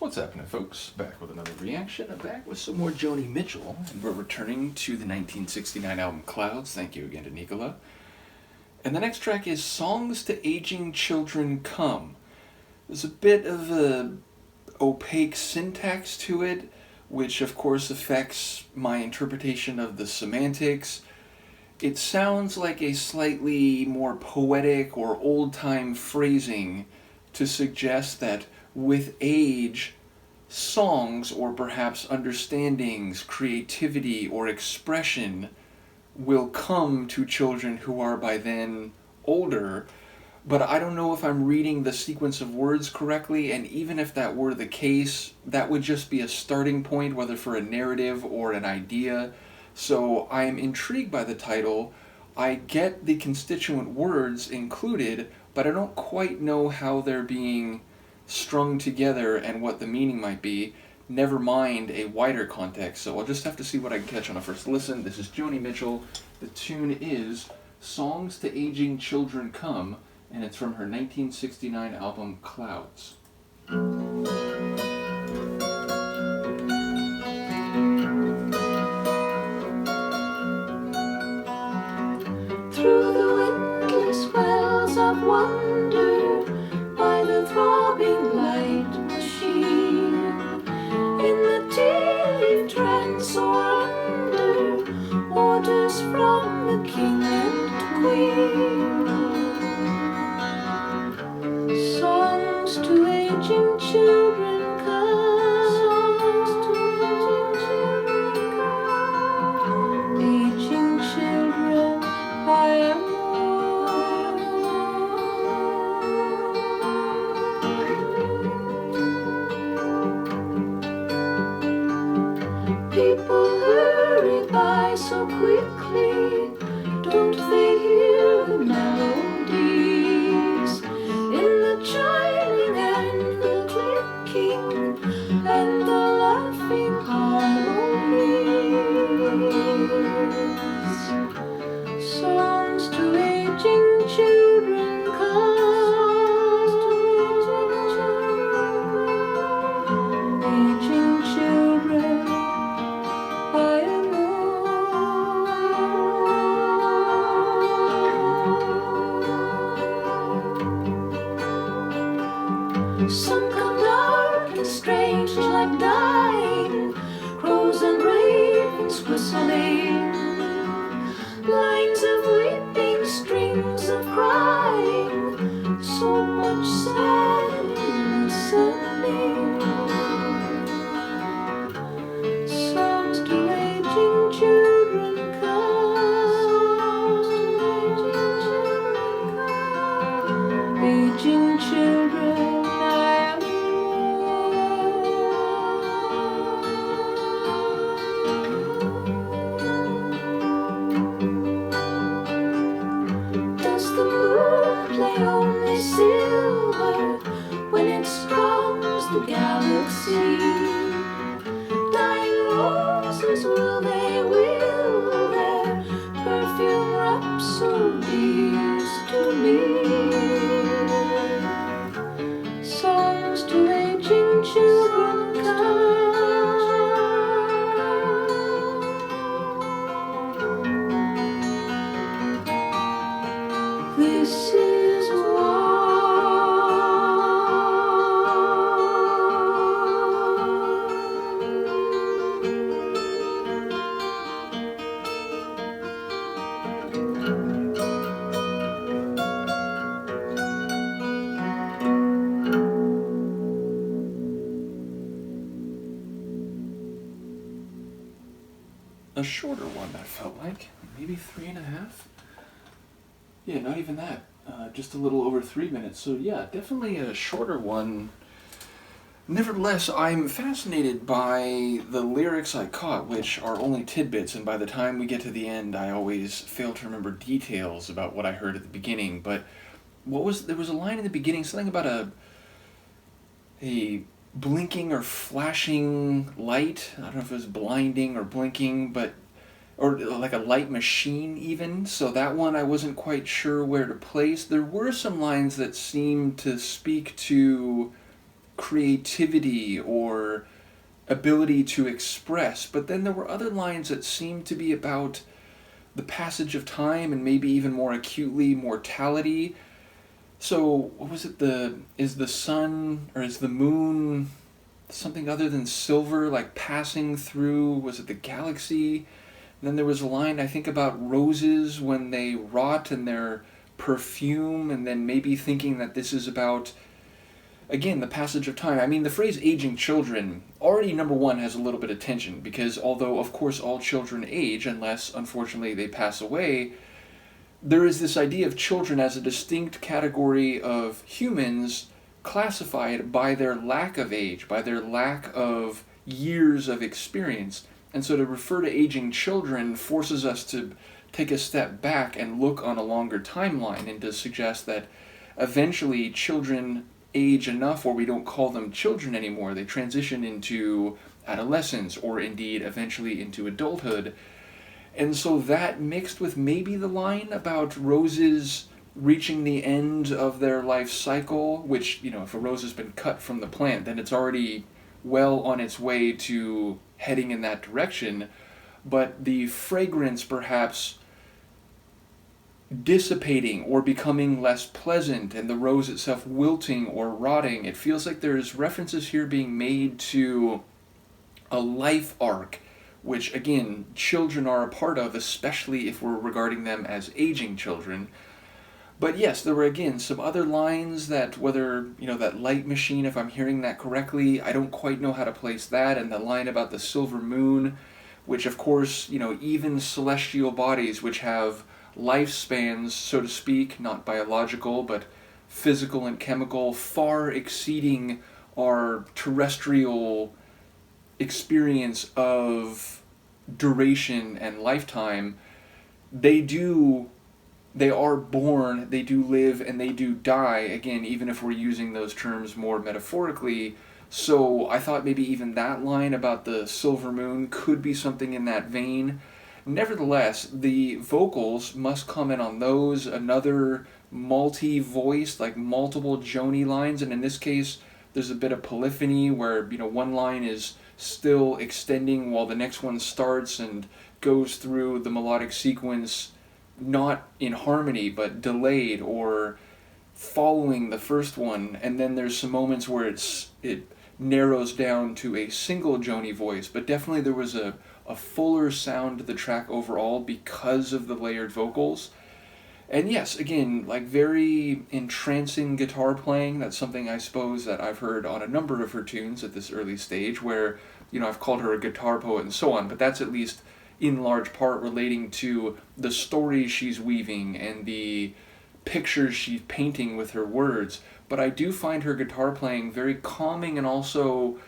What's happening, folks? Back with another reaction. I'm back with some more Joni Mitchell, and we're returning to the 1969 album Clouds. Thank you again to Nikola. And the next track is Songs to Aging Children Come. There's a bit of a opaque syntax to it, which of course affects my interpretation of the semantics. It sounds like a slightly more poetic or old-time phrasing to suggest that with age, songs or perhaps understandings, creativity, or expression will come to children who are by then older. But I don't know if I'm reading the sequence of words correctly, and even if that were the case, that would just be a starting point, whether for a narrative or an idea. So I am intrigued by the title. I get the constituent words included, but I don't quite know how they're being strung together and what the meaning might be, never mind a wider context. So I'll just have to see what I can catch on a first listen. This is Joni Mitchell. The tune is Songs to Aging Children Come, and it's from her 1969 album Clouds. Through the windless wells of wonder, by the throbbing light machine, in the tea-leaf trance or under orders from the king and queen. Songs to aging children come. Songs to aging children come. Aging children, I am people hurry by so quickly, don't they hear the melodies in the chiming and the clicking and the laughing harmonies? Songs to aging children come. Aging children, I am one. Some come dark and strange like dying, crows and ravens whistling, lines of weeping, strings of crying, so much sad listening. Songs to aging children come. Aging children, I am one. Does the moon play only silver when it strums the galaxy? Dying roses, will their perfume rhapsodies to me? Songs to aging children come. This is A shorter one, that felt like. Maybe 3.5? Yeah, not even that. Just a little over 3 minutes. So yeah, definitely a shorter one. Nevertheless, I'm fascinated by the lyrics I caught, which are only tidbits, and by the time we get to the end, I always fail to remember details about what I heard at the beginning. But there was a line in the beginning, something about a blinking or flashing light. I don't know if it was blinding or blinking, but or like a light machine even. So that one I wasn't quite sure where to place. There were some lines that seemed to speak to creativity or ability to express. But then there were other lines that seemed to be about the passage of time and maybe even more acutely mortality. So what was it? Is the sun or is the moon something other than silver, like passing through, was it the galaxy? And then there was a line, I think, about roses when they rot and their perfume, and then maybe thinking that this is about, again, the passage of time. I mean, the phrase aging children already, number one, has a little bit of tension, because although, of course, all children age, unless, unfortunately, they pass away, there is this idea of children as a distinct category of humans classified by their lack of age, by their lack of years of experience. And so to refer to aging children forces us to take a step back and look on a longer timeline, and to suggest that eventually children age enough where we don't call them children anymore. They transition into adolescence, or indeed eventually into adulthood. And so that, mixed with maybe the line about roses reaching the end of their life cycle, which, if a rose has been cut from the plant, then it's already well on its way to heading in that direction. But the fragrance perhaps dissipating or becoming less pleasant, and the rose itself wilting or rotting. It feels like there's references here being made to a life arc, which, again, children are a part of, especially if we're regarding them as aging children. But yes, there were, again, some other lines that, whether, that light machine, if I'm hearing that correctly, I don't quite know how to place that, and the line about the silver moon, which, of course, even celestial bodies, which have lifespans, so to speak, not biological, but physical and chemical, far exceeding our terrestrial experience of duration and lifetime, they are born, they do live, and they do die, again, even if we're using those terms more metaphorically. So I thought maybe even that line about the silver moon could be something in that vein. Nevertheless, the vocals must comment on those, another multi-voiced, like multiple Joni lines, and in this case, there's a bit of polyphony where, one line is still extending while the next one starts and goes through the melodic sequence, not in harmony, but delayed or following the first one. And then there's some moments where it narrows down to a single Joni voice, but definitely there was a fuller sound to the track overall because of the layered vocals. And yes, again, like very entrancing guitar playing. That's something I suppose that I've heard on a number of her tunes at this early stage, where, I've called her a guitar poet and so on, but that's at least in large part relating to the stories she's weaving and the pictures she's painting with her words. But I do find her guitar playing very calming, and also,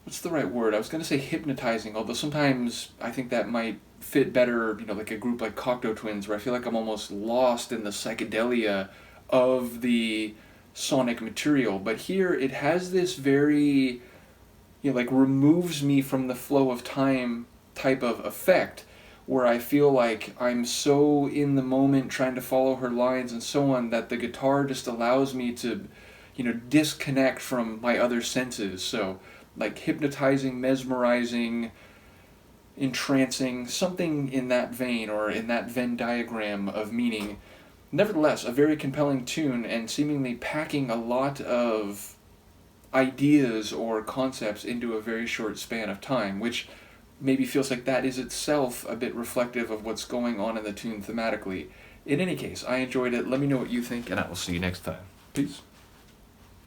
what's the right word? I was going to say hypnotizing, although sometimes I think that might fit better, like a group like Cocteau Twins, where I feel like I'm almost lost in the psychedelia of the sonic material. But here it has this very, removes me from the flow of time type of effect, where I feel like I'm so in the moment trying to follow her lines and so on, that the guitar just allows me to, disconnect from my other senses. So, like hypnotizing, mesmerizing, entrancing, something in that vein, or in that Venn diagram of meaning. Nevertheless, a very compelling tune, and seemingly packing a lot of ideas or concepts into a very short span of time, which maybe feels like that is itself a bit reflective of what's going on in the tune thematically. In any case, I enjoyed it. Let me know what you think, and I will see you next time. Peace.